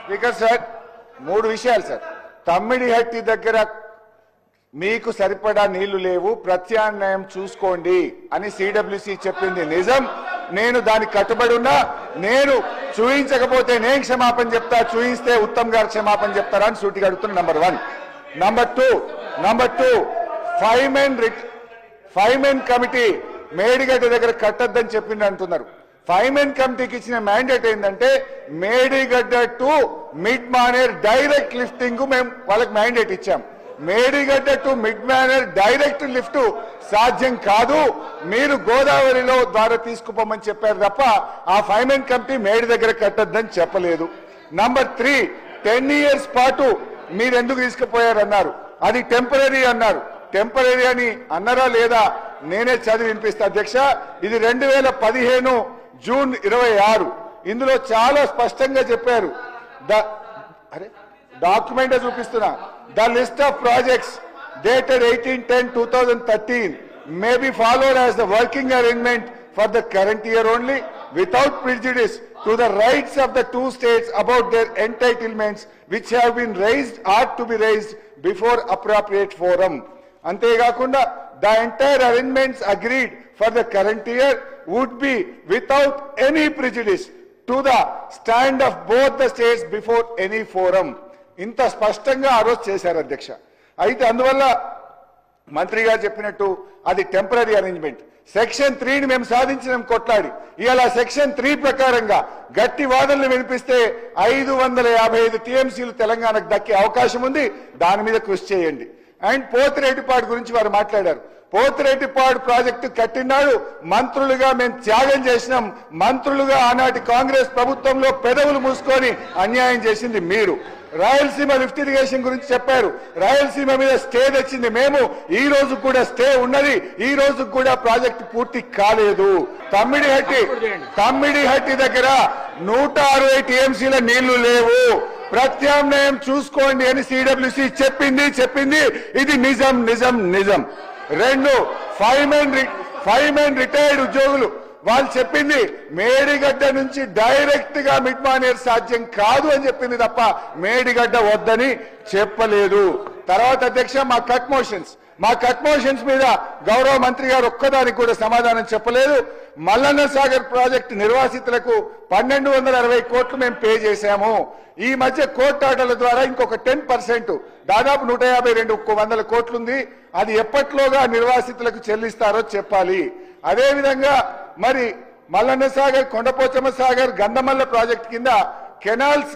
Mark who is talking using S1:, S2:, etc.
S1: Speaker sir, 3 విషయాలు sir. Tummidihatti దగ్గర మీకు సరిపడా నీళ్లు లేవు, ప్రత్యామ్నాయం చూసుకోండి అని సిడబ్ల్యూసి చెప్పింది నిజం. నేను దానికి కట్టుబడి ఉన్నా. నేను చూయించకపోతే నేను క్షమాపణ చెప్తా, చూయిస్తే ఉత్తమ్ గారు క్షమాపణ చెప్తారా అని సూటిగా అడుగుతున్నా. Number 1. Number two five men committee Medigadda దగ్గర కట్టద్దని చెప్పింది అంటున్నారు. 5 మెన్ కమిటీకి ఇచ్చిన మ్యాండేట్ ఏంటంటే Medigadda to mid Maner direct lifting మేము వాళ్ళకి మ్యాండేట్ ఇచ్చాం. Medigadda to mid Maner direct lift సాధ్యం కాదు, మీరు గోదావరిలో ద్వారా తీసుకుపోమని చెప్పారు తప్ప ఆ 5 మెన్ కమిటీ మేడి దగ్గర కట్టద్దని చెప్పలేదు. నంబర్ 3, 10 years పాటు మీరు ఎందుకు తీసుకుపోయారన్నారు. అది టెంపరీ అన్నారు. టెంపరీ అని అన్నారా లేదా నేనే చదివి వినిపిస్తా అధ్యక్ష. ఇది 2015 జూన్ 26. ఇందులో చాలా స్పష్టంగా చెప్పారు. డాక్యుమెంట్ చూపిస్తున్నా. The list of projects dated 18/10/2013 may be followed as the working arrangement for the current year only without prejudice to the rights of the 2 states about their entitlements which have been raised or to be raised before appropriate forum. అంతేకాకుండా the entire arrangements agreed for the current year would be without any prejudice to the stand of both the states before any forum. ఇంత స్పష్టంగా ఆ రోజు చేశారు అధ్యక్ష. అయితే అందువల్ల మంత్రి గారు చెప్పినట్టు అది టెంపరీ అరేంజ్మెంట్. సెక్షన్ 3ని మేము సాధించినాం కొట్లాడి. ఇవాళ సెక్షన్ 3 ప్రకారంగా గట్టి వాదనలు వినిపిస్తే 555 టీఎంసీలు తెలంగాణకు దక్కే అవకాశం ఉంది. దాని మీద కృషి చేయండి. అండ్ పోతిరెడ్డిపాడు గురించి వారు మాట్లాడారు. పోతిరెడ్డిపాడు ప్రాజెక్టు కట్టినాడు మంత్రులుగా మేము త్యాగం చేసినాం. మంత్రులుగా ఆనాటి కాంగ్రెస్ ప్రభుత్వంలో పెదవులు మూసుకొని అన్యాయం చేసింది మీరు. రాయలసీమ లిఫ్ట్ ఇరిగేషన్ గురించి చెప్పారు. రాయలసీమ మీద స్టే తెచ్చింది మేము. ఈ రోజు కూడా స్టే ఉన్నది. ఈ రోజు కూడా ప్రాజెక్టు పూర్తి కాలేదు. తమ్మిడిహట్టి దగ్గర 160 టీఎంసీల నీళ్లు లేవు, ప్రత్యామ్నాయం చూసుకోండి అని సిడబ్ల్యూసి చెప్పింది. ఇది నిజం. 2, 5 మెన్ రిటైర్డ్ ఉద్యోగులు వాళ్ళు చెప్పింది మేడిగడ్డ నుంచి డైరెక్ట్ గా మిడ్ మానేర్ సాధ్యం కాదు అని చెప్పింది తప్ప మేడిగడ్డ వద్దని చెప్పలేదు. తర్వాత అధ్యక్ష మా కట్ మోషన్స్ మీద గౌరవ మంత్రి గారు ఒక్కదానికి కూడా సమాధానం చెప్పలేదు. మల్లన్న సాగర్ ప్రాజెక్టు నిర్వాసితులకు 1260 కోట్లు మేము పే చేశాము. ఈ మధ్య కోర్టు ఆర్డర్ల ద్వారా ఇంకొక 10% దాదాపు 152 కోట్లుంది. అది ఎప్పట్లోగా నిర్వాసితులకు చెల్లిస్తారో చెప్పాలి. అదేవిధంగా మరి మల్లన్న సాగర్, కొండపోచమ్మ సాగర్, గంధమల్ల ప్రాజెక్టు కింద కెనాల్స్